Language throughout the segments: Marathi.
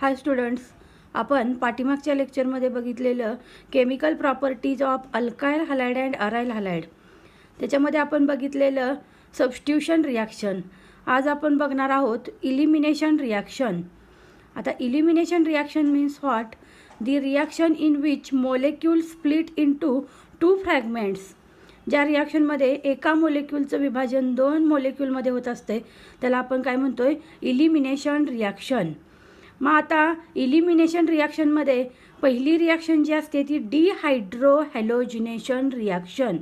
हाय स्टुडंट्स, आपण पाठीमागच्या लेक्चरमध्ये बघितलेलं chemical properties of alkyl halide and aryl halide, त्याच्यामध्ये आपण बघितलेलं सबस्टिट्यूशन रिॲक्शन. आज आपण बघणार आहोत इलिमिनेशन रिॲक्शन. आता elimination reaction means what? The reaction in which molecule split into two fragments. ज्या रिॲक्शनमध्ये एका मोलेक्यूलचं विभाजन दोन मोलेक्यूलमध्ये होत असते त्याला आपण काय म्हणतोय? Elimination reaction. मग आता इलिमिनेशन रिॲक्शनमध्ये पहिली रिॲक्शन जी असते ती dehydrohalogenation reaction.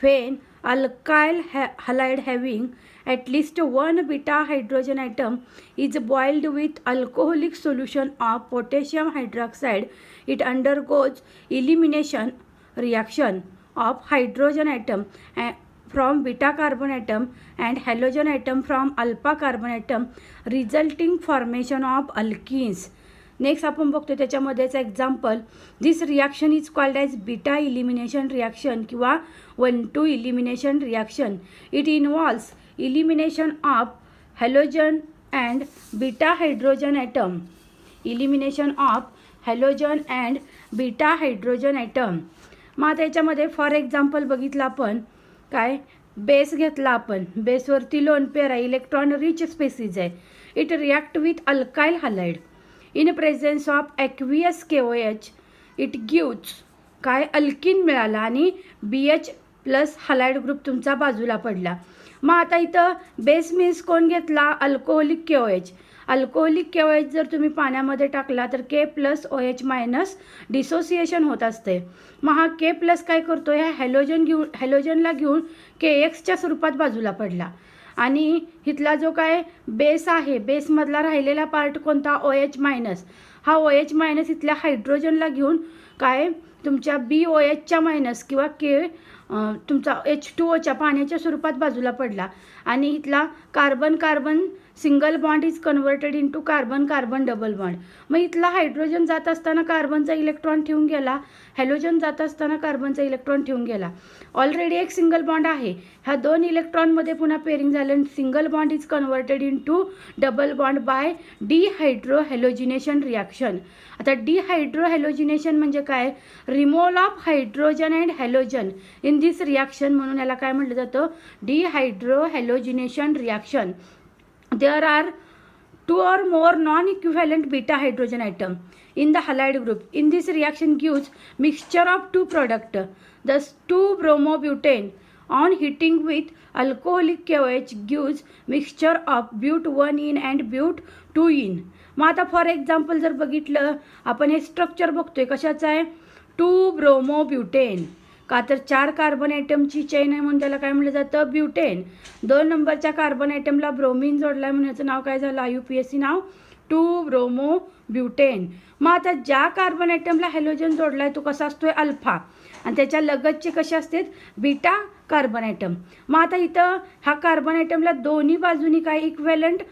When alkyl halide having at least one beta hydrogen atom is boiled with alcoholic solution of potassium hydroxide, it undergoes elimination reaction of hydrogen atom from beta carbon atom and halogen atom from alpha carbon atom, resulting formation of alkenes. Next आपण बघतो त्याच्यामध्येच example. This reaction is called as beta elimination reaction किंवा 1,2 elimination reaction. It involves elimination of halogen and beta hydrogen atom. Elimination of halogen and beta hydrogen atom. मग त्याच्यामध्ये फॉर एक्झाम्पल बघितलं आपण काय? बेस घेतला आपण, बेसवरती लोन पेअर आहे, इलेक्ट्रॉन रिच स्पेसिस आहे. It react with alkyl halide in presence of aqueous KOH. It gives काय? अल्किन मिळाला आणि BH प्लस हलाइड ग्रुप तुमचा बाजूला पडला. मग आता इथं बेस मीन्स कोण घेतला? Alcoholic KOH. अल्कोहोलिक KOH जर तुम्ही पाण्यामध्ये टाकला तर K plus OH minus dissociation होत असते. मग हा K प्लस काय करतो? ह्या हॅलोजनला घेऊन KX स्वरूपात बाजूला पडला. आणि इथला जो काय बेस आहे, बेसमधला राहिलेला पार्ट कोणता? OH minus. हा OH मायनस इथल्या हायड्रोजनला घेऊन काय तुमच्या BOH मायनस किंवा तुमचा H2O पाण्याच्या स्वरूपात बाजूला पडला. आणि इथला carbon carbon single bond is converted into carbon carbon double bond. मग इथला हायड्रोजन जात असताना कार्बनचा इलेक्ट्रॉन ठेवून गेला, हॅलोजन जात असताना कार्बनचा इलेक्ट्रॉन ठेवून गेला. ऑलरेडी एक सिंगल बॉन्ड आहे, ह्या दोन इलेक्ट्रॉनमध्ये पुन्हा पेअरिंग झालं. Single bond is converted into double bond by dehydrohalogenation reaction. आता डिहायड्रो हॅलोजिनेशन म्हणजे काय? Removal of hydrogen and halogen in this reaction, म्हणून याला काय म्हटलं जातं? Dehydrohalogenation reaction. There are 2 or more non-equivalent beta hydrogen atom in the halide group. In this reaction gives mixture of two products. Thus 2-bromobutane on heating with alcoholic KOH gives mixture of but1ene and but2ene. मग आता फॉर एक्झाम्पल जर बघितलं आपण हे स्ट्रक्चर बघतोय कशाचं आहे? 2-bromobutane. का तर 4 कार्बन ॲटमची चेन आहे म्हणून त्याला काय म्हटलं जातं? ब्युटेन. 2 नंबरच्या कार्बन ॲटमला ब्रोमीन जोडला आहे म्हणून याचं नाव काय झालं? IUPAC नाव 2-bromobutane. मग आता ज्या कार्बन ॲटमला हॅलोजन जोडला आहे तो कसा असतोय? अल्फा. आणि त्याच्या लगतचे कसे असतात? Beta carbon atom. मग आता इथं हा कार्बन ॲटमला दोन्ही बाजूनी काय इक्वेलंट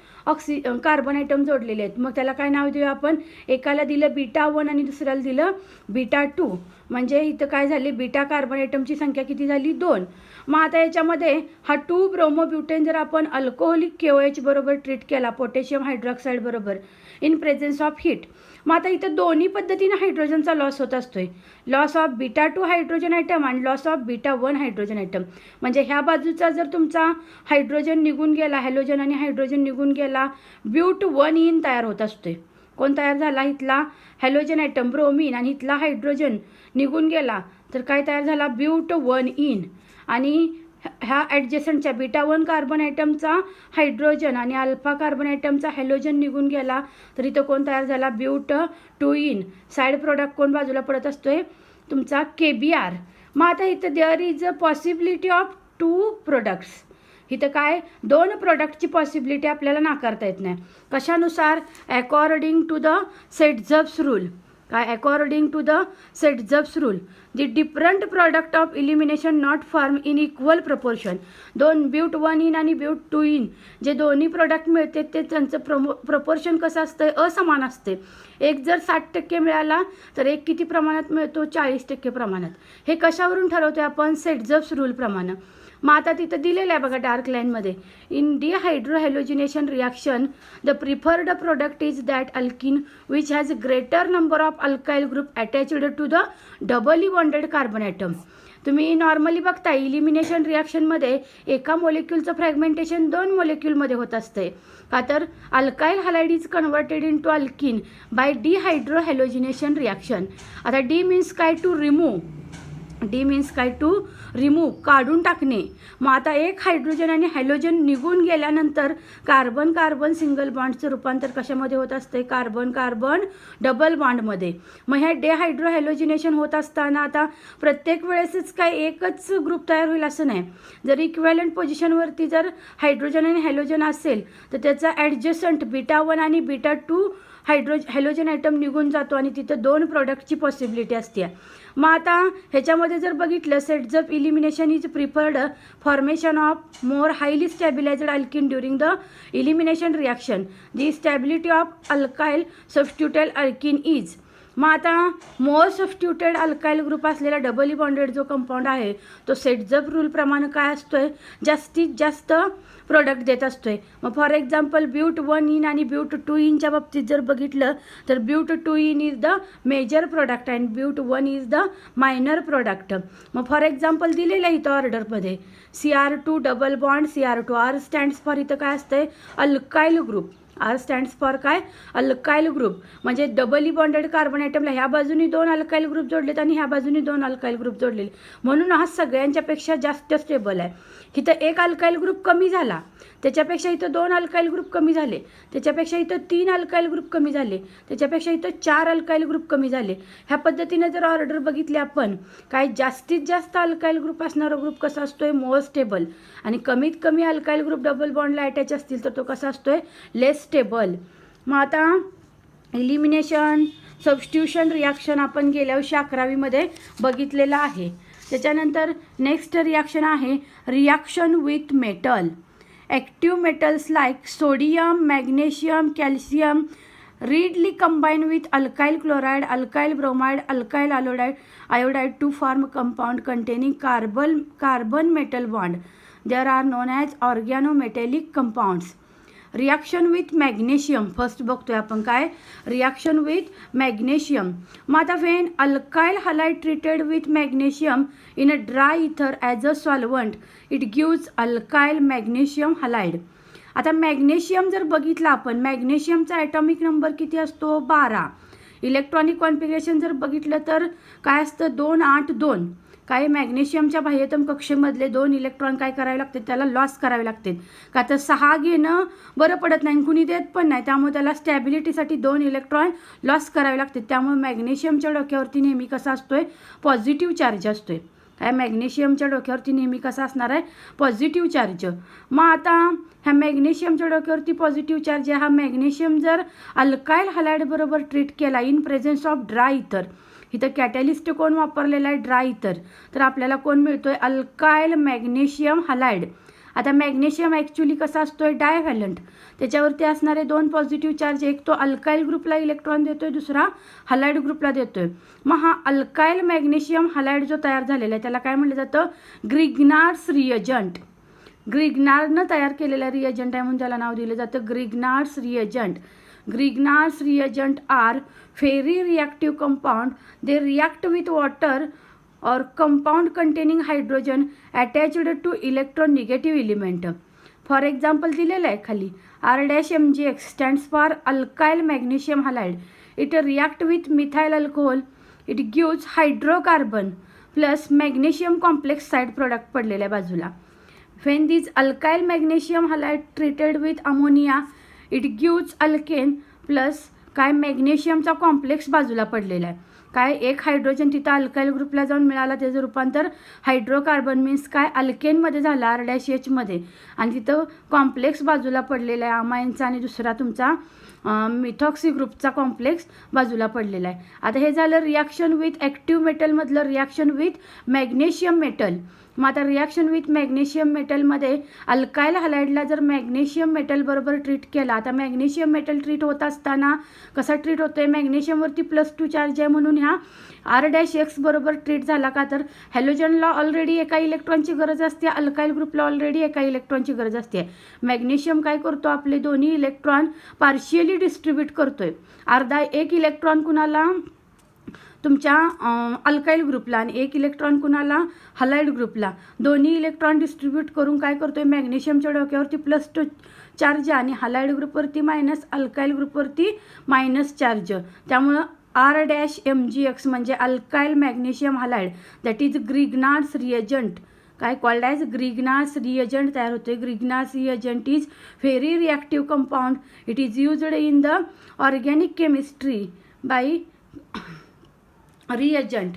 कार्बन ॲटम जोडलेले आहेत. मग त्याला काय नाव देऊया आपण? एकाला दिलं β1 आणि दुसऱ्याला दिलं β2. म्हणजे इथं काय झाले? बीटा कार्बन ॲटमची संख्या किती झाली? 2. मग आता याच्यामध्ये हा 2-bromobutane जर आपण अल्कोहोलिक KOH बरोबर ट्रीट केला, पोटॅशियम हायड्रॉक्साईड बरोबर इन प्रेझेन्स ऑफ हीट. मग आता इथं दोन्ही पद्धतीनं हायड्रोजनचा लॉस होत असतोय. लॉस ऑफ β2 हायड्रोजन ॲटम आणि लॉस ऑफ β1 हायड्रोजन ॲटम. म्हणजे ह्या बाजूचा जर तुमचा हायड्रोजन निघून गेला, हॅलोजन आणि हायड्रोजन निघून गेला, but1ene तयार होत असतोय. कोण तयार झाला? इथला हॅलोजन ॲटम ब्रोमीन आणि इथला हायड्रोजन निघून गेला तर काय तयार झाला? but1ene. आणि ह्या ॲडजस्टंटच्या β1 कार्बन ॲटमचा हायड्रोजन आणि अल्फा कार्बन ॲटमचा हॅलोजन निघून गेला तर इथं कोण तयार झाला? but2ene. साईड प्रोडक्ट कोण बाजूला पडत असतोय? तुमचा KBr. मग आता इथं there is a possibility of 2 products. इथं काय? 2 प्रोडक्टची पॉसिबिलिटी आपल्याला नाकारता येत नाही. कशानुसार? According to the Saytzeff's rule. काय? According to the Saytzeff's rule. The different product of elimination not form in equal proportion. 2 but1ene आणि but2ene जे दोन्ही प्रोडक्ट मिळते ते त्यांचं प्रपोर्शन कसं असतं? असमान असते. एक जर 60% मिळाला तर एक किती प्रमाणात मिळतो? 40% प्रमाणात. हे कशावरून ठरवतोय आपण? सेट-झप्स रूल प्रमाणे. मग आता तिथं दिलेलं आहे बघा डार्क लाईनमध्ये, in dehydrohalogenation reaction the preferred product is that alkene which has greater number of alkyl group attached to the doubly bonded carbon atom. तुम्ही नॉर्मली बघता इलिमिनेशन रिॲक्शनमध्ये एका मोलिक्यूलचं फ्रॅगमेंटेशन 2 मोलिक्यूलमध्ये होत असते. का तर alkyl halide is converted into alkene by dehydrohalogenation reaction. आता डी मीन्स काय, टू रिमूव्ह. डी मीन्स काय, टू रिमूव्ह, काढून टाकणे. मग आता एक हायड्रोजन आणि हॅलोजन निघून गेल्यानंतर कार्बन कार्बन सिंगल बॉन्डचं रूपांतर कशामध्ये होत असते, कार्बन कार्बन डबल बॉन्डमध्ये. मग ह्या डिहायड्रोहॅलोजिनेशन होत असताना आता प्रत्येक वेळेसच काय एकच ग्रुप तयार होईल असं नाही. जर इक्विव्हॅलंट पोझिशनवरती जर हायड्रोजन आणि हॅलोजन असेल तर त्याचा ॲडजस्टंट β1 आणि β2 हॅलोजन ॲटम निघून जातो आणि तिथं 2 प्रोडक्टची पॉसिबिलिटी असते. मग आता ह्याच्यामध्ये जर बघितलं, Saytzeff's of elimination is preferred formation of more highly stabilised alkene during the elimination reaction. The stability of alkyl substituted alkene is. मग आता मोर सबस्टिट्यूटेड अल्काइल ग्रुप असलेला डबली बॉन्डेड जो कंपाऊंड आहे तो सेट्सअप रूलप्रमाणे काय असतोय, जास्तीत जास्त प्रोडक्ट देत असतोय. मग फॉर एक्झाम्पल ब्यूट 1 इन आणि ब्यूट 2 इनच्या बाबतीत जर बघितलं तर but 2 ene is the major product and but 1 is the minor product. मग फॉर एक्झाम्पल दिलेलं आहे इथं ऑर्डरमध्ये CR2 double bond CR2. R stands for इथं काय असतंय, alkyl group. R stands for काय, अल्काइल ग्रुप. म्हणजे डबली बॉन्डेड कार्बन ॲटमला ह्या बाजूनी 2 अल्काइल ग्रुप जोडलेत आणि ह्या बाजूनी 2 अल्काइल ग्रुप जोडलेले, म्हणून हा सगळ्यांच्यापेक्षा जास्त स्टेबल आहे. इथं एक अल्काइल ग्रुप कमी झाला, त्याच्यापेक्षा इथं 2 अल्काइल ग्रुप कमी झाले, त्याच्यापेक्षा इथं 3 अल्काइल ग्रुप कमी झाले, त्याच्यापेक्षा इथं 4 अल्काइल ग्रुप कमी झाले. ह्या पद्धतीने जर ऑर्डर बघितली आपण, काय जास्तीत जास्त अल्काइल ग्रुप असणारा ग्रुप कसा असतोय, मोर स्टेबल. आणि कमीत कमी अल्काइल ग्रुप डबल बॉन्डला अटॅच असतील तर तो कसा असतोय, लेस स्टेबल. मग आता इलिमिनेशन सबस्टिट्यूशन रिॲक्शन आपण गेल्या वर्षी 11वीमध्ये बघितलेलं आहे. त्याच्यानंतर नेक्स्ट रिॲक्शन आहे reaction with metal. Active metals like sodium, magnesium, calcium readily combine with alkyl chloride, alkyl bromide, alkyl iodide to form compound containing carbon metal bond. There are known as organometallic compounds. Reaction with magnesium first बघतोय आपण, काय रिॲक्शन विथ मॅग्नेशियम. मग आता when alkyl halide treated with magnesium in a dry ether as a solvent it gives alkyl magnesium halide. आता मॅग्नेशियम जर बघितलं आपण, मॅग्नेशियमचा ॲटॉमिक नंबर किती असतो, 12. इलेक्ट्रॉनिक कॉन्फिगरेशन जर बघितलं तर काय असतं, 2 8 2. काय मॅग्नेशियमच्या बाह्यतम कक्षेमधले 2 इलेक्ट्रॉन काय करावे लागतात, त्याला लॉस करावे लागतात. का तर 6 घेणं बरं पडत नाही, कुणी देत पण नाही, त्यामुळे त्याला स्टॅबिलिटीसाठी 2 इलेक्ट्रॉन लॉस करावे लागतात. त्यामुळे मॅग्नेशियमच्या डोक्यावरती नेहमी कसा असतोय, पॉझिटिव्ह चार्ज असतोय. काय मॅग्नेशियमच्या डोक्यावरती नेहमी कसा असणार आहे, पॉझिटिव्ह चार्ज. मग आता ह्या मॅग्नेशियमच्या डोक्यावरती पॉझिटिव्ह चार्ज आहे. हा मॅग्नेशियम जर अल्काइल हलाइड बरोबर ट्रीट केला इन प्रेझेन्स ऑफ ड्राय इथर, इथं कॅटॅलिस्ट कोण वापरलेला आहे, ड्राय इथर, तर आपल्याला कोण मिळतोय, अल्काइल मॅग्नेशियम हलाइड. आता मॅग्नेशियम ॲक्च्युली कसा असतोय, डायव्हॅलंट. त्याच्यावरती असणारे 2 पॉझिटिव्ह चार्ज, एक तो अल्काइल ग्रुपला इलेक्ट्रॉन देतोय, दुसरा हलाइड ग्रुपला देतोय. मग हा अल्काइल मॅग्नेशियम हलाइड जो तयार झालेला आहे त्याला काय म्हटलं जातं, ग्रिग्नार्स रिएजंट. ग्रिग्नारनं तयार केलेला रिएजंट आहे म्हणून त्याला नाव दिलं जातं ग्रिग्नार्स reagent. Grignard's reagent are very reactive compound. They react with water or compound containing hydrogen attached to electronegative element. For example दिलेलं आहे खाली, R-MgX stands for alkyl magnesium halide. It react with methyl alcohol. It gives hydrocarbon plus magnesium complex side product पडलेल्या बाजूला. When these alkyl magnesium halide treated with ammonia it gives alkane plus काय मॅग्नेशियमचा कॉम्प्लेक्स बाजूला पडलेला आहे. काय एक हायड्रोजन तिथं अल्काइल ग्रुपला जाऊन मिळाला, त्याचं रूपांतर हायड्रोकार्बन मीन्स काय अल्केनमध्ये झालं R-H मध्ये, आणि तिथं कॉम्प्लेक्स बाजूला पडलेला आहे अमाईनचा, आणि दुसरा तुमचा मिथॉक्सी ग्रुपचा कॉम्प्लेक्स बाजूला पडलेला आहे. आता हे झालं रिॲक्शन विथ ॲक्टिव्ह मेटलमधलं रिॲक्शन विथ मॅग्नेशियम मेटल. मग आता रिॲक्शन विथ मॅग्नेशियम मेटलमध्ये अल्काइल हलाइडला जर मॅग्नेशियम मेटल बरोबर ट्रीट केला, आता मॅग्नेशियम मेटल ट्रीट होत असताना कसा ट्रीट होतोय, मॅग्नेशियमवरती +2 चार्ज आहे म्हणून ह्या R-X बरोबर ट्रीट झाला का, तर हॅलोजनला ऑलरेडी एका इलेक्ट्रॉनची गरज असते, अल्काईल ग्रुपला ऑलरेडी एका इलेक्ट्रॉनची गरज असते. मॅग्नेशियम काय करतो, आपले दोन्ही इलेक्ट्रॉन पार्शियली डिस्ट्रीब्यूट करतोय. अर्धा एक इलेक्ट्रॉन कुणाला, तुमच्या अल्काईल ग्रुपला, आणि एक इलेक्ट्रॉन कुणाला, हलाइड ग्रुपला. दोन्ही इलेक्ट्रॉन डिस्ट्रीब्यूट करून काय करतोय, मॅग्नेशियमच्या डोक्यावरती प्लस चार्ज आणि हलाइड ग्रुपवरती मायनस, अल्काईल ग्रुपवरती मायनस चार्ज. त्यामुळं R-MgX म्हणजे alkyl magnesium halide, that is Grignard's reagent, काय कॉल्ड ॲज ग्रिग्नार्ड्स रिएजंट तयार होते. Grignard's reagent is very reactive compound. It is used in the organic chemistry by reagent.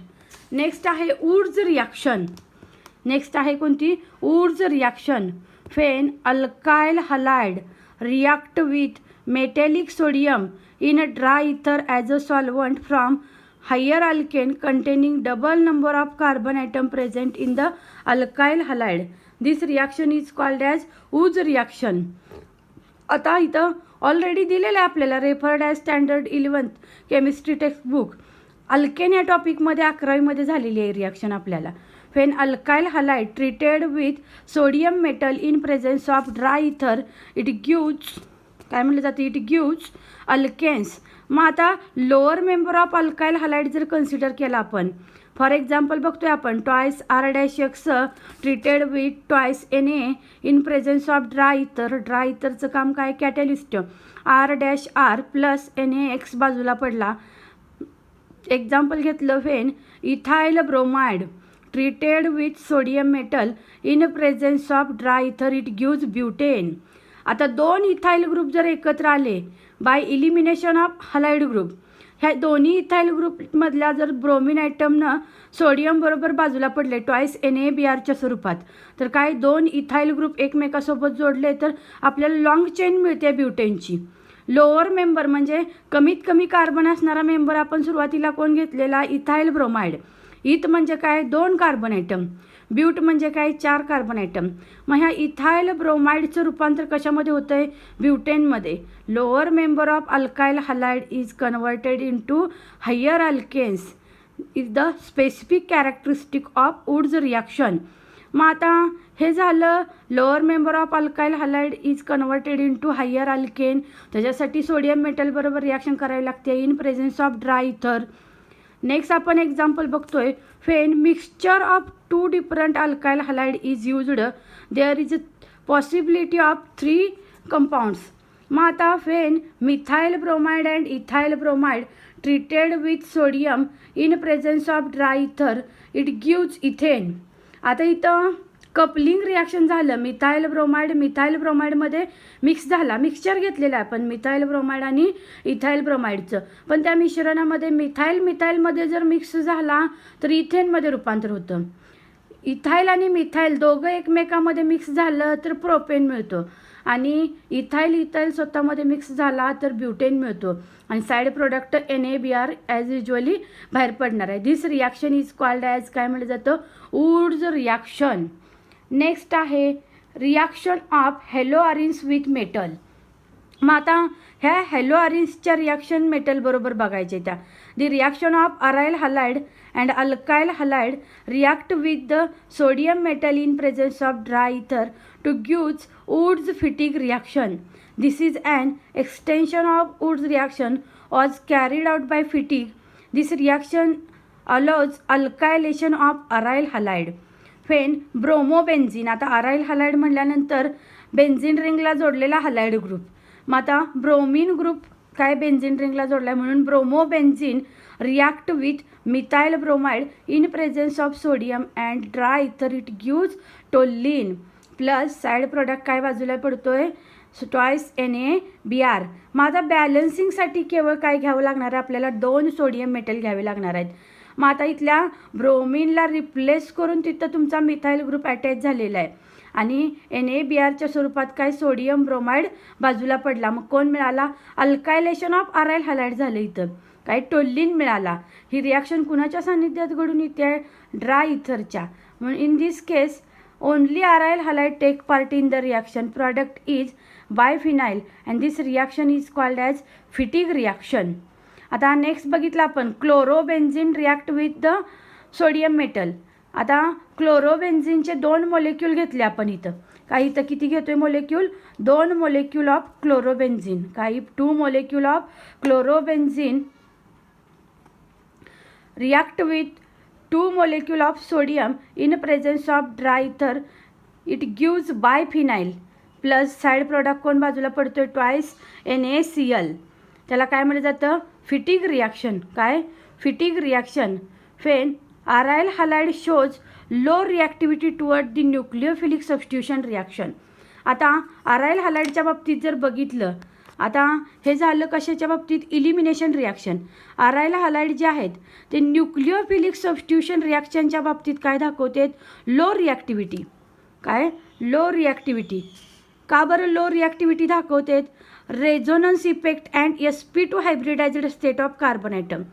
Next आहे वुड्स रिॲक्शन. नेक्स्ट आहे कोणती, Wurtz reaction. When alkyl halide react with metallic sodium in a dry ether as a solvent from higher alkane containing double number of carbon atom present in the alkyl halide. This reaction is called as Woods reaction. आता इथं ऑलरेडी दिलेलं आहे आपल्याला, referred as standard 11th chemistry textbook. Alkane या टॉपिकमध्ये 11वीमध्ये झालेली आहे रिॲक्शन आपल्याला. When alkyl halide treated with sodium metal in presence of dry ether, it gives, काय म्हटलं जातं, इट गिव्स अल्केन्स. मग आता lower member of alkyl halide जर कन्सिडर केला आपण, फॉर एक्झाम्पल बघतोय आपण twice R-X treated with twice Na in presence of dry ether. Dry इथरचं काम काय, कॅटलिस्ट. R-R प्लस NaX बाजूला पडला. एक्झाम्पल घेतलं, when ethyl bromide treated with sodium metal in presence of dry ether, it gives butane. आता दोन इथाईल ग्रुप जर एकत्र आले by elimination of halide group, ह्या दोन्ही इथाईल ग्रुपमधल्या जर ब्रोमिन आयटमनं सोडियम बरोबर बाजूला पडले ट्वाईस NaBrच्या स्वरूपात, तर काय दोन इथाईल ग्रुप एकमेकासोबत जोडले तर आपल्याला लॉंग चेन मिळते ब्युटेनची. लोअर मेंबर म्हणजे कमीत कमी कार्बन असणारा मेंबर आपण सुरुवातीला कोण घेतलेला, इथाईल ब्रोमाइड. इथ म्हणजे काय, 2 कार्बन आयटम. ब्यूट म्हणजे काय, 4 कार्बन आयटम. मग ह्या इथाईल ब्रोमाइडचं रूपांतर कशामध्ये होतं आहे, ब्युटेनमध्ये. Lower member of alkyl halide is converted into higher alkanes is the specific characteristic of Wurtz reaction. मग आता हे झालं, lower member of alkyl halide is converted into higher alkane. त्याच्यासाठी सोडियम मेटल बरोबर रिॲक्शन करावी लागते in presence of dry ether. Next आपण एक्झाम्पल बघतोय, when mixture of 2 different alkyl halide is used, there is a possibility of 3 compounds. मग आता फेन methyl bromide and ethyl bromide treated with sodium in presence of dry ether, it gives ethane. आता इथं कपलिंग रिॲक्शन झालं, मिथाईल ब्रोमाइडमध्ये मिक्स झाला, मिक्सचर घेतलेला आहे आपण मिथाईल ब्रोमाइड आणि इथाईल ब्रोमाइडचं. पण त्या मिश्रणामध्ये मिथाईलमध्ये जर मिक्स झाला तर इथेनमध्ये रूपांतर होतं. इथाईल आणि मिथाईल दोघं एकमेकामध्ये मिक्स झालं तर प्रोपेन मिळतो, आणि इथाईल स्वतःमध्ये मिक्स झाला तर ब्युटेन मिळतो, आणि side product NaBr as usually बाहेर पडणार आहे. दिस रिॲक्शन इज कॉल्ड ॲज, काय म्हटलं जातं, वुड्स रिॲक्शन. नेक्स्ट आहे reaction of hello arenes with metal. मग आता ह्या हॅलो अरिन्सच्या रिॲक्शन मेटल बरोबर बघायचे त्या. The reaction of aryl halide and alkyl halide react with the sodium metal in presence of dry ether to gives Wurtz Fittig reaction. This is an extension of Wurtz reaction was carried out by Fittig. This reaction allows alkylation of aryl halide. When bromobenzene. आता अराईल हलाइड म्हटल्यानंतर बेन्झिन रिंगला जोडलेला हलाइड ग्रुप. मग आता ब्रोमिन ग्रुप काय बेन्झिन रिंगला जोडला आहे म्हणून bromobenzene react with methyl bromide in presence of sodium and dry ether, it gives toluene. Plus side product काय बाजूला पडतोय, ट्वाईस NaBr. मग आता बॅलन्सिंगसाठी केवळ काय घ्यावं लागणार आहे आपल्याला, 2 सोडियम मेटल घ्यावे लागणार आहेत. मग आता इथल्या ब्रोमिनला रिप्लेस करून तिथं तुमचा मिथाईल ग्रुप अटॅच झालेला आहे, आणि NaBrच्या स्वरूपात काय सोडियम ब्रोमाइड बाजूला पडला. मग कोण मिळाला, अल्कायलेशन ऑफ अराईल हलाइड झालं, इथं काय टोल्लीन मिळाला. ही रिॲक्शन कुणाच्या सान्निध्यात घडून येते, ड्राय इथरच्या. म्हणून in this case only aryl halide take part in the reaction. Product is biphenyl and this reaction is called as Fittig reaction. आता नेक्स्ट बघितलं आपण chlorobenzene react with the sodium metal. आता क्लोरोबेन्झिनचे 2 मॉलिक्यूल घेतले आपण इथं. काही इथं किती घेतोय मॉलिक्यूल? 2 molecule of chlorobenzene. काही 2 molecule of chlorobenzene react with 2 molecule of sodium in presence of dry ether. It gives biphenyl plus side product कोण बाजूला पडतोय? Twice NaCl. त्याला काय म्हटलं जातं? फिटिग रिॲक्शन. काय? फिटिग reaction. Fan aryl halide shows low reactivity toward the nucleophilic substitution reaction. आता aryl halideच्या बाबतीत जर बघितलं, आता हे झालं कशाच्या बाबतीत? Elimination reaction. aryl halide जे आहेत ते न्यूक्लिओफिलिक सबस्टिट्यूशन रिॲक्शनच्या बाबतीत काय दाखवतात? Low reactivity. काय? Low reactivity. का बरं लो रिॲक्टिव्हिटी दाखवतात? Resonance effect and sp2 hybridised state of carbon atom.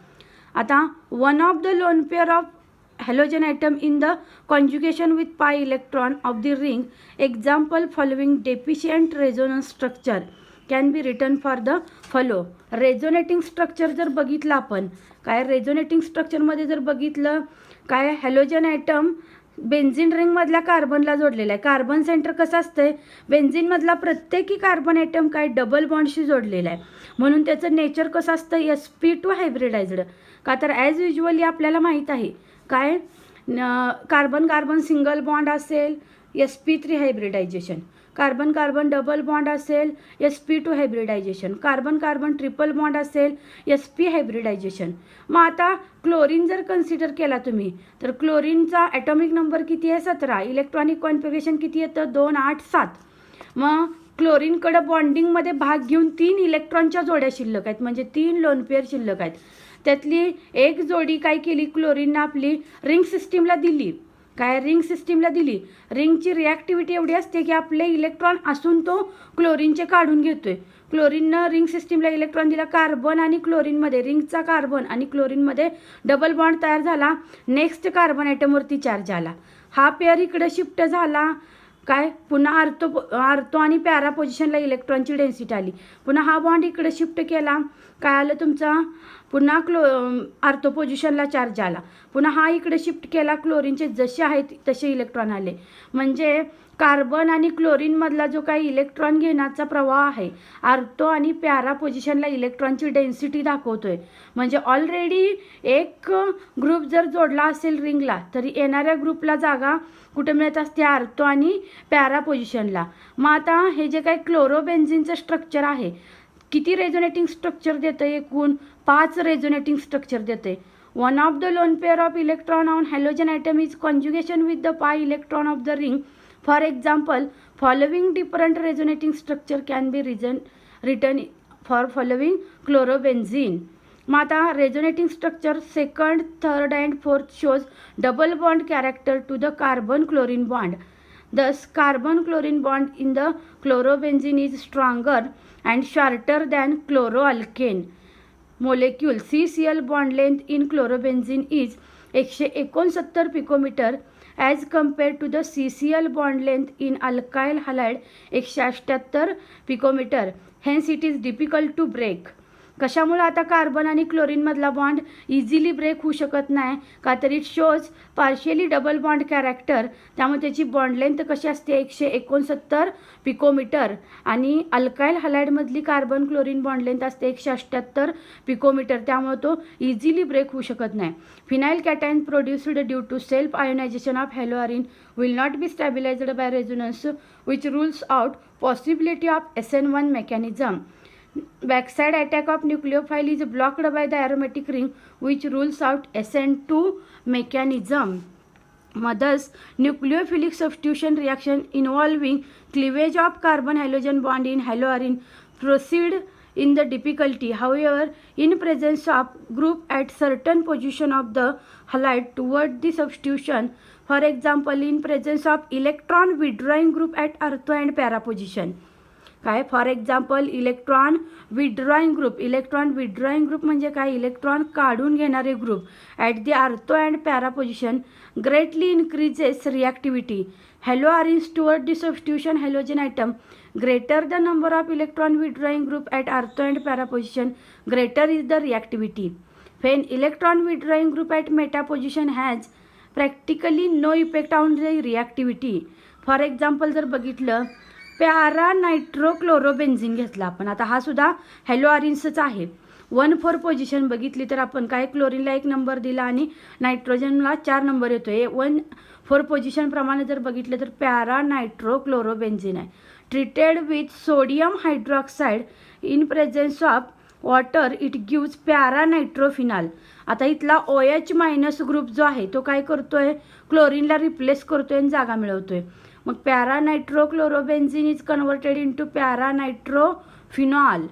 आता one of the lone pair of halogen atom in the conjugation with pi electron of the ring, example following deficient resonance structure can be written for the follow. Resonating structure जर बघितलं आपण, काय रेझोनेटिंग स्ट्रक्चरमध्ये जर बघितलं, काय हॅलोजन ॲटम बेन्झिन रिंगमधल्या कार्बनला जोडलेला आहे. कार्बन सेंटर कसं असतंय? बेन्झिनमधला प्रत्येकी कार्बन ॲटम काय डबल बॉन्डशी जोडलेला आहे, म्हणून त्याचं नेचर कसं असतं? sp2 हायब्रिडायज्ड. का तर ॲज युजली आपल्याला माहीत आहे काय कार्बन कार्बन सिंगल बॉन्ड असेल sp3 hybridisation, carbon carbon double bond असेल sp2 hybridisation, carbon carbon triple bond असेल sp हायब्रिडायझेशन. मग आता क्लोरीन जर कन्सिडर केला तुम्ही तर क्लोरीनचा ॲटॉमिक नंबर किती आहे? 17. इलेक्ट्रॉनिक कॉन्फिगरेशन किती येतं? 2 8 7. मग क्लोरीनकडं बॉन्डिंगमध्ये भाग घेऊन 3 इलेक्ट्रॉनच्या जोड्या शिल्लक आहेत, म्हणजे 3 लोन पेअर शिल्लक आहेत. त्यातली एक जोडी काय केली? क्लोरीननं आपली रिंग सिस्टीमला दिली. काय? रिंग सिस्टीमला दिली. रिंगची रिॲक्टिव्हिटी एवढी असते की आपले इलेक्ट्रॉन असून तो क्लोरीनचे काढून घेतोय. क्लोरीननं रिंग सिस्टीमला इलेक्ट्रॉन दिला. कार्बन आणि क्लोरीनमध्ये, रिंगचा कार्बन आणि क्लोरीनमध्ये डबल बॉन्ड तयार झाला. नेक्स्ट कार्बन ॲटमवरती चार्ज आला. हा पेअर इकडे शिफ्ट झाला. काय? पुन्हा आर्थो आणि पॅरा पोझिशनला इलेक्ट्रॉनची डेन्सिटी आली. पुन्हा हा बॉन्ड इकडे शिफ्ट केला. काय आलं तुमचा? पुन्हा आर्थो पोझिशनला चार्ज आला. पुन्हा हा इकडे शिफ्ट केला. क्लोरीनचे जसे आहेत तसे इलेक्ट्रॉन आले. म्हणजे कार्बन आणि क्लोरीनमधला जो काही इलेक्ट्रॉन घेण्याचा प्रवाह आहे, आर्थो आणि पॅरा पोझिशनला इलेक्ट्रॉनची डेन्सिटी दाखवतोय. म्हणजे ऑलरेडी एक ग्रुप जर जोडला असेल रिंगला तरी येणाऱ्या ग्रुपला जागा कुठे मिळत असते? आर्थो आणि पॅरा पोझिशनला. मग आता हे जे काही क्लोरोबेन्झिनचं स्ट्रक्चर आहे, किती रेझोनेटिंग स्ट्रक्चर देतं? एकूण 5 रेझोनेटिंग स्ट्रक्चर देते. One of the lone pair of electron on halogen atom is conjugation with the pi electron of the ring. For example following different resonating structure can be written for following chlorobenzene. मग आता resonating structure second, third and fourth shows double bond character to the carbon chlorine bond. Thus, carbon-chlorine bond in the chlorobenzene is stronger and shorter than chloroalkane molecule. CCl bond length in chlorobenzene is 169 picometer as compared to the CCl bond length in alkyl halide 178 picometer. Hence, it is difficult to break. कशामुळे आता कार्बन आणि क्लोरीनमधला बॉन्ड इझिली ब्रेक होऊ शकत नाही? का तर it shows partially double bond character. त्यामुळे त्याची बॉन्ड लेंथ कशी असते? 169 पिकोमीटर. आणि अल्काइल हलाइडमधली कार्बन क्लोरीन बॉन्ड लेंथ असते 178 पिकोमीटर. त्यामुळे तो इझिली ब्रेक होऊ शकत नाही. Phenyl cation produced due to self ionisation of haloarene will not be stabilised by resonance which rules out possibility of SN1 mechanism. Backside attack of nucleophile is blocked by the aromatic ring which rules out SN2 mechanism. Thus, nucleophilic substitution reaction involving cleavage of carbon halogen bond in haloarine proceed in the difficulty. However, in presence of group at certain position of the halide toward the substitution, for example, in presence of electron withdrawing group at ortho and para position. काय, for example electron withdrawing group. Electron withdrawing group म्हणजे काय, इलेक्ट्रॉन काढून घेणारे ग्रुप. At the ortho and para position greatly increases reactivity. Haloarenes toward the substitution halogen atom. Greater the number of electron withdrawing group at ortho and para position greater is the reactivity. When electron withdrawing group at meta position has practically no effect on the reactivity. For example जर बघितलं, पॅरा नायट्रोक्लोरोबेन्झिन घेतला आपण. आता हा सुद्धा हॅलो आरिन्सच आहे. 1,4 पोझिशन बघितली तर आपण काय, क्लोरीनला 1 नंबर दिला आणि नायट्रोजनला 4 नंबर येतोय. 1,4 पोझिशन प्रमाणे जर बघितलं तर पॅरा नायट्रोक्लोरोबेन्झिन आहे. Treated with sodium hydroxide in presence of water it gives para nitrophenol. आता इथला OH मायनस ग्रुप जो आहे तो काय करतोय, क्लोरीनला रिप्लेस करतोय आणि जागा मिळवतोय. मग para nitrochlorobenzene is converted into para nitrophenol.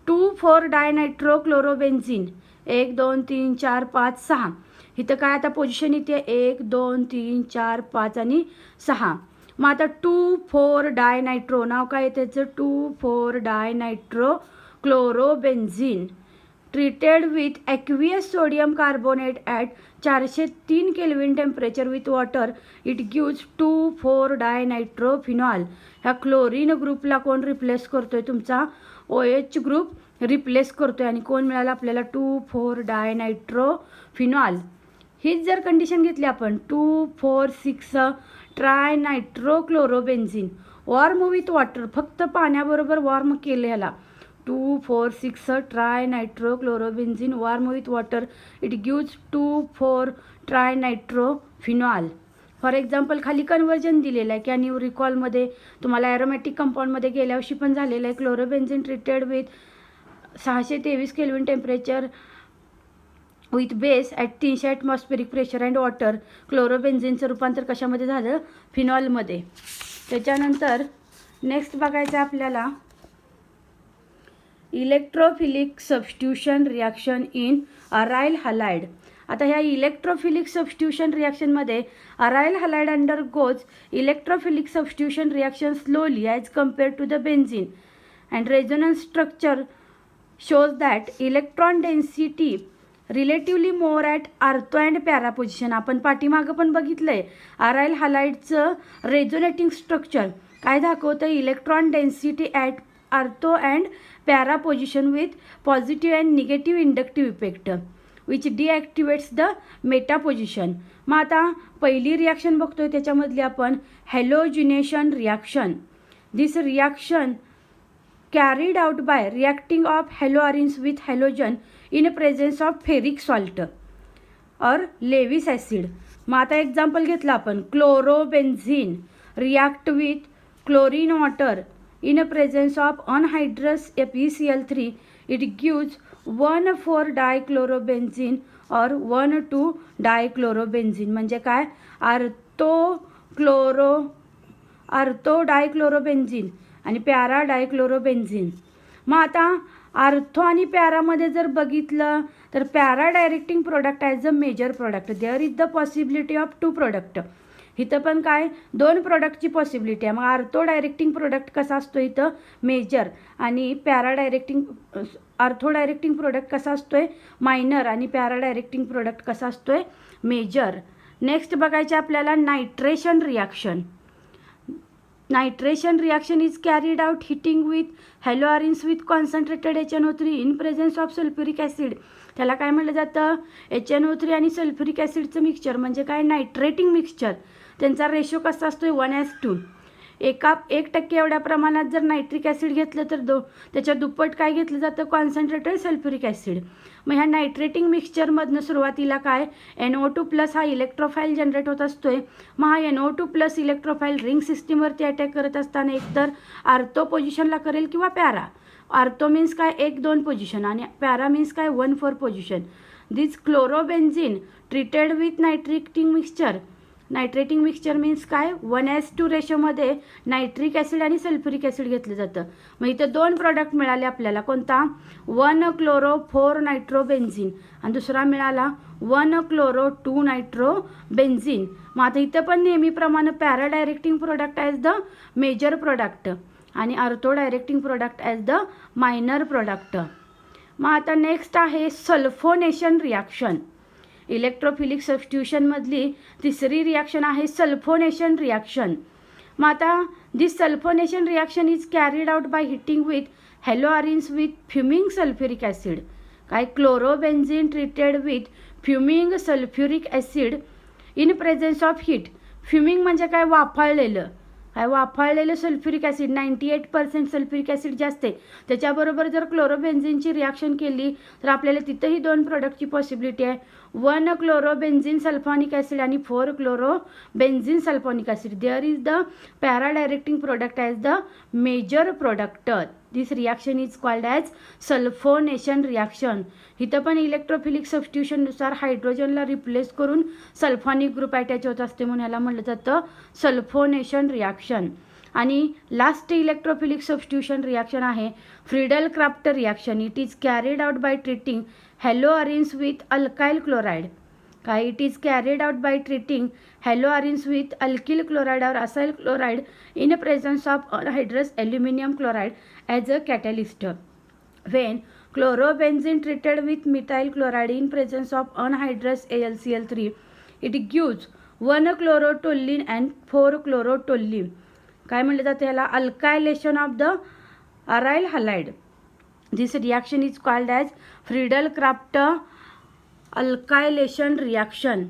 2,4 dinitrochlorobenzene. 1 2 3 4 5 6. इथं काय आता पोझिशन इथे 1 2 3 4 5 आणि 6. मग आता 2,4 डायनायट्रो, नाव काय त्याचं, 2,4 dinitro chlorobenzene. Treated with aqueous sodium carbonate at 403 kelvin temperature with water it gives 2,4 dinitrophenol. ह्या क्लोरीन ग्रुपला कोण रिप्लेस करतोय, तुमचा OH ग्रुप रिप्लेस करतोय आणि कोण मिळालं आपल्याला, 2,4 डायनायट्रोफिनॉल. हीच जर कंडिशन घेतली आपण, 2,4,6 ट्रायनायट्रोक्लोरोबेन्झिन. वॉर्म विथ वॉटर, फक्त पाण्याबरोबर वॉर्म केलं ह्याला. 2,4,6 trinitrochlorobenzene warm with water it gives 2,4 trinitrophenol. For example खाली कन्वर्जन दिलेलं आहे. कॅन यू रिकॉलमध्ये तुम्हाला ॲरोमॅटिक कंपाऊंडमध्ये गेल्या वर्षी पण झालेलं आहे. Chlorobenzene treated with 623 kelvin temperature with base at 300 atmospheric pressure and water. क्लोरोबेन्झिनचं रूपांतर कशामध्ये झालं, फिनॉलमध्ये. त्याच्यानंतर नेक्स्ट बघायचं आपल्याला electrophilic substitution reaction in aryl halide. आता ह्या इलेक्ट्रोफिलिक सबस्टिट्यूशन रिॲक्शनमध्ये aryl halide undergoes electrophilic substitution reaction slowly as compare to the benzene and resonance structure shows that electron density relatively more at ortho and para position. आपण पाठीमागं पण बघितलं आहे, अराइल हलाइडचं रेझोनेटिंग स्ट्रक्चर काय दाखवतं, electron density at ortho and para position with positive and negative inductive effect which deactivates the meta position. मग आता पहिली रिॲक्शन बघतोय त्याच्यामधली आपण halogenation reaction. This reaction carried out by reacting of haloarenes with halogen in presence of ferric salt or Lewis acid. मग आता एक्झाम्पल घेतलं आपण, chlorobenzene react with chlorine water in a presence of anhydrous FeCl3 it gives 1,4 dichlorobenzene or 1,2 dichlorobenzene. म्हणजे काय, आर्थो डायक्लोरोबेन्झिन आणि पॅरा डायक्लोरोबेन्झिन. मग आता आर्थो आणि पॅरामध्ये जर बघितलं तर para directing product as a major product. There is the possibility of 2 product. इथं पण काय, 2 प्रोडक्टची पॉसिबिलिटी आहे. मग आर्थो डायरेक्टिंग प्रोडक्ट कसा असतो इथं, मेजर, आणि आर्थो डायरेक्टिंग प्रोडक्ट कसा असतोय, मायनर, आणि पॅरा डायरेक्टिंग प्रोडक्ट कसा असतोय, मेजर. नेक्स्ट बघायचे आपल्याला nitration reaction. Nitration reaction is carried out heating with haloarenes with concentrated HNO3 in presence of sulphuric acid. त्याला काय म्हटलं जातं, HNO3 आणि सल्फ्युरिक ॲसिडचं मिक्सचर म्हणजे काय, नायट्रेटिंग मिक्सचर. त्यांचा रेशो कसा असतो, 1:2. 1% एवढ्या प्रमाणात जर नायट्रिक ॲसिड घेतलं तर त्याच्या दुप्पट काय घेतलं जातं, कॉन्सन्ट्रेटेड सल्फ्युरिक ॲसिड. मग ह्या नायट्रेटिंग मिक्सचरमधनं सुरुवातीला काय, NO2+ हा इलेक्ट्रोफाईल जनरेट होत असतोय. मग हा NO2+ इलेक्ट्रोफाईल रिंग सिस्टीमवरती अटॅक करत असताना एकतर आर्थो पोझिशनला करेल किंवा पॅरा. आर्थो मीन्स काय, 1-2 पोझिशन, आणि पॅरा मीन्स काय, 1-4 position. This chlorobenzene treated with nitrating mixture means काय, 1:2 रेशोमध्ये नायट्रिक ॲसिड आणि सल्फ्युरिक ॲसिड घेतलं जातं. मग इथं 2 प्रोडक्ट मिळाले आपल्याला. कोणता, 1-chloro-4 नायट्रोबेन्झिन आणि दुसरा मिळाला 1-chloro-2 नायट्रोबेन्झिन. मग आता इथं पण नेहमीप्रमाणे para directing product as the major product आणि ortho directing product as the minor product. मग आता नेक्स्ट आहे सल्फोनेशन रिॲक्शन. इलेक्ट्रोफिलिक सबस्टिट्यूशनमधली तिसरी रिॲक्शन आहे सल्फोनेशन रिॲक्शन. मग आता this sulphonation reaction is carried out by heating with haloarenes with fuming sulphuric acid. काय chlorobenzene treated with fuming sulphuric acid in presence of heat. Fuming म्हणजे काय, वाफाळलेलं. काय वाफाळलेलं सल्फ्युरिक ॲसिड 98% सल्फ्युरिक ॲसिड जे असते त्याच्याबरोबर जर क्लोरोबेन्झिनची रिॲक्शन केली तर आपल्याला तिथंही 2 प्रोडक्टची पॉसिबिलिटी आहे. 1 क्लोरोबेन्झिन सल्फॉनिक ॲसिड आणि 4 chlorobenzene sulphonic acid. There is the para directing product as the major product. This reaction is called as sulphonation reaction. इथं पण इलेक्ट्रोफिलिक सबस्टिट्यूशननुसार हायड्रोजनला रिप्लेस करून सल्फॉनिक ग्रुप अटॅच होत असते म्हणून याला म्हटलं जातं सल्फोनेशन रिॲक्शन. आणि लास्ट इलेक्ट्रोफिलिक सबस्टिट्यूशन रिॲक्शन आहे Friedel Craft reaction. It is carried out by treating haloarenes with alkyl chloride. काय it is carried out by treating haloarenes with alkyl chloride और acyl chloride in presence of anhydrous aluminium chloride as a catalyst. When chlorobenzene treated with methyl chloride in presence of anhydrous AlCl3, it gives 1 chlorotoluene and 4 chlorotoluene. काय म्हटलं जातं याला alkylation of the aryl halide. This reaction is called as Friedel Craft alkylation reaction.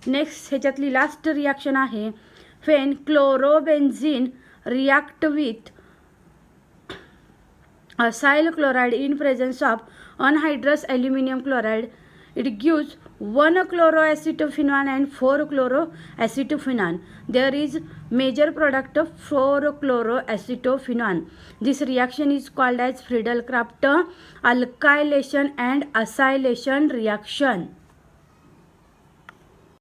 Next ह्याच्यातली लास्ट रिॲक्शन आहे when chlorobenzene react with acyl chloride in presence of anhydrous aluminum chloride. It gives 1 chloroacetophenone and 4 chloroacetophenone. There is major product of 4 chloroacetophenone. This reaction is called as Friedel-Crafts alkylation and acylation reaction.